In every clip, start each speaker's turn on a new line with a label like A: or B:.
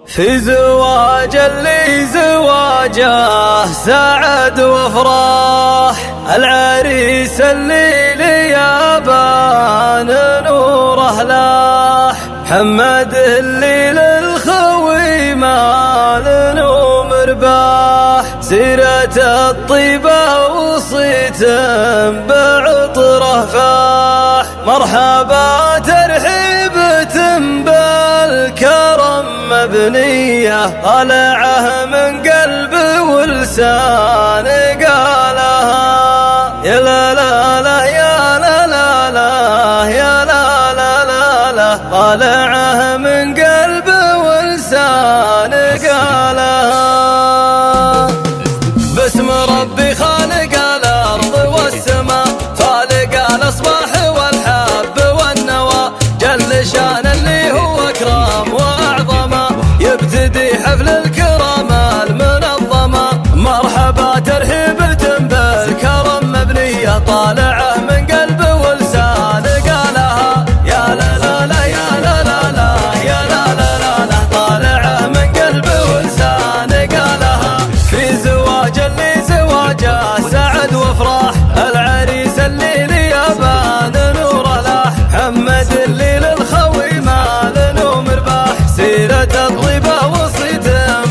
A: في زواج اللي زواجه سعد وافراح، العريس اللي ليابان نوره لاح، محمد اللي للخوي مال نوم رباح، سيرة الطيبة وصيت بعطره فاح، مرحبا ترحيبة بالكرم مبنية، طالعه من قلب ولسان قالها، يا لا لا لا يا لا لا لا يا لا لا لا لا، طالعه من قلب ولسان قالها. باسم ربي خالق الأرض والسماء، خالق الأصباح والحب والنوى، جل شان اللي هو أكرم وأعظم، يبتدي حفل الكرام المنظمة، مرحبا ترحيبة بالكرم مبنية، طالعه من قلب ولسان قالها، يا لا لا لا يا لا لا لا يا لا لا لا لا، طالعه من قلب ولسان قالها. في زواج اللي زواجه سعد وافراح، العريس اللي ليابان نوره لاح، محمد اللي للخوي مال نوم رباح، سيرة الطيبة وصيت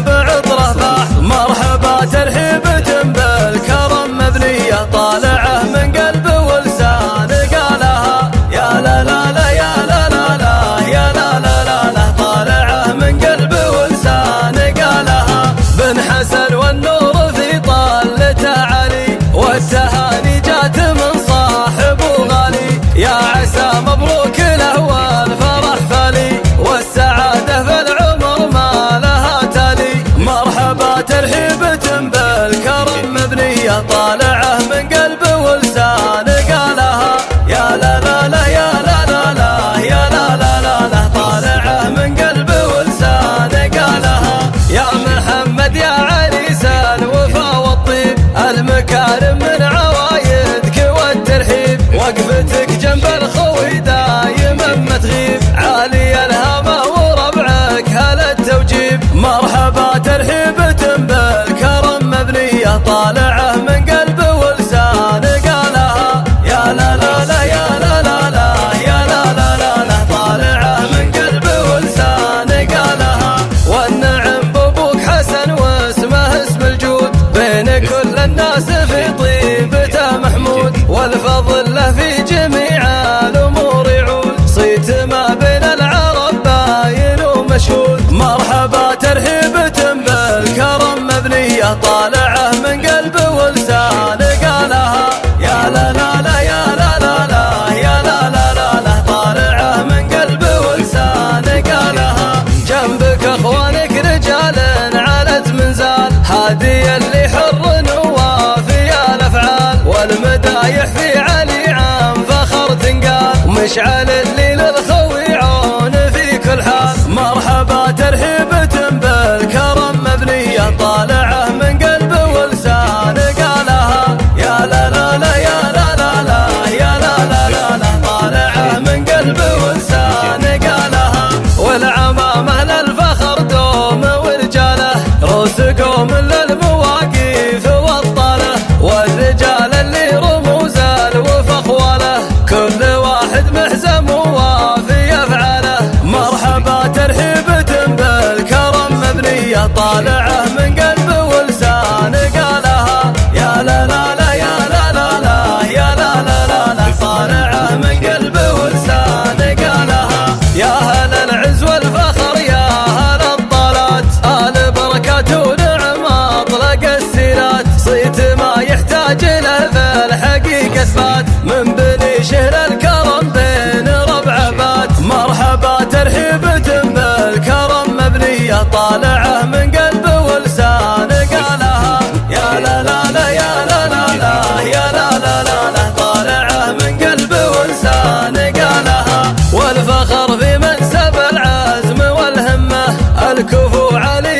A: بعطره فاح، مرحبا ترحيبة بالكرم مبنية، طالعه من قلب ولسان قالها، يا لا لا لا يا لا لا لا يا لا لا لا لا، طالعه من قلب ولسان قالها. بن حسن والنور في طلته علي، والتهاني جات من صاحب غالي، يا عسى مبروك له والفرح فالي، والسعادة في العمر ما لها تالي، مرحبا ترحيبة بالكرم مبنية، طالعه من قلب ولسان قالها، يا لا لا لا يا لا لا لا يا لا لا لا لا، طالعه من قلب ولسان قالها. يا محمد يا عريس الوفا والطيب، المكارم من عوايدك والترحيب، وقفتك جنب الخوي دايما ما تغيب، عالي الهامة وربعك هلا التوجيب، مرحبا ترحيبة بالكرم مبنية، طالعه من قلب ولسان قالها، يا لا لا لا يا لا لا لا يا لا لا لا لا، طالعه من قلب ولسان قالها. والنعم بابوك حسن واسمه اسم الجود، بين كل الناس في طيبته محمود، والفضل له في جميع الامور يعود، صيت ما بين العرب باين ومشهود، مرحبا ترحيبة بالكرم مبنية، طالعه من قلب ولسان قالها، يا لا لا لا يا لا لا لا يا لا لا لا لا، طالعه من قلب ولسان قالها. جنبك اخوانك رجال علت منزال، هادي اللي حر ووافي الافعال، والمدايح في علي عام فخر تنقال، مشعل اللي للخوي عون في كل حال، مرحبا ترحيبة بالكرم مبنية، طالعه من قلب ولسان قالها، يا لا لا لا يا لا لا لا يا لا لا لا لا، طالعه من قلب ولسان قالها. والعمامة للفخر دوم ورجاله، رؤوسكم للمواقف والطاله، والرجال اللي رموز الوفا اخواله، كل واحد محزم ووافي افعاله، مرحبا ترحيبة بالكرم مبنية، طالعه من قلب ولسان قالها، يا لا لا لا يا لا لا لا يا لا لا لا لا، طالعه من قلب ولسان قالها. يا هل العز والفخر يا هل الطلات، آل بركات ونعم اطلق السيرات، صيت ما يحتاج له في الحقيقة اثبات، من بني شهر الكرم بين ربع بات، مرحبا ترحيبة بالكرم مبنية، طالعه من قلب ولسان قالها، يا لا لا لا يا لا لا لا يا لا لا لا لا، طالعه من قلب ولسان قالها. والفخر في منسب العزم والهمة، الكفو علي